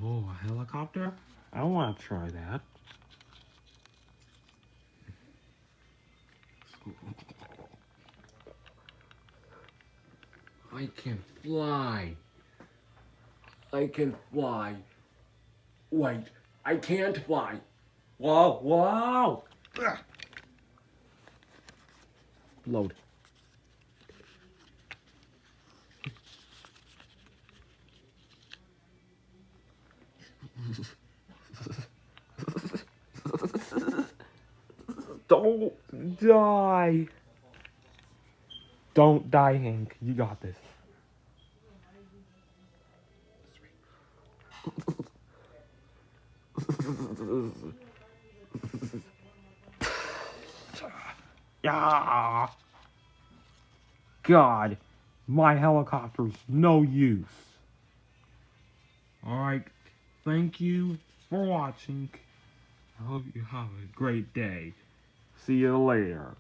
Oh, a helicopter? I want to try that. I can fly. I can fly. Wait, I can't fly. Whoa, whoa! Ugh. Load. Don't die. Don't die, Hank. You got this. Yeah. God, my helicopter's no use. Alright, thank you for watching. I hope you have a great day. See you later.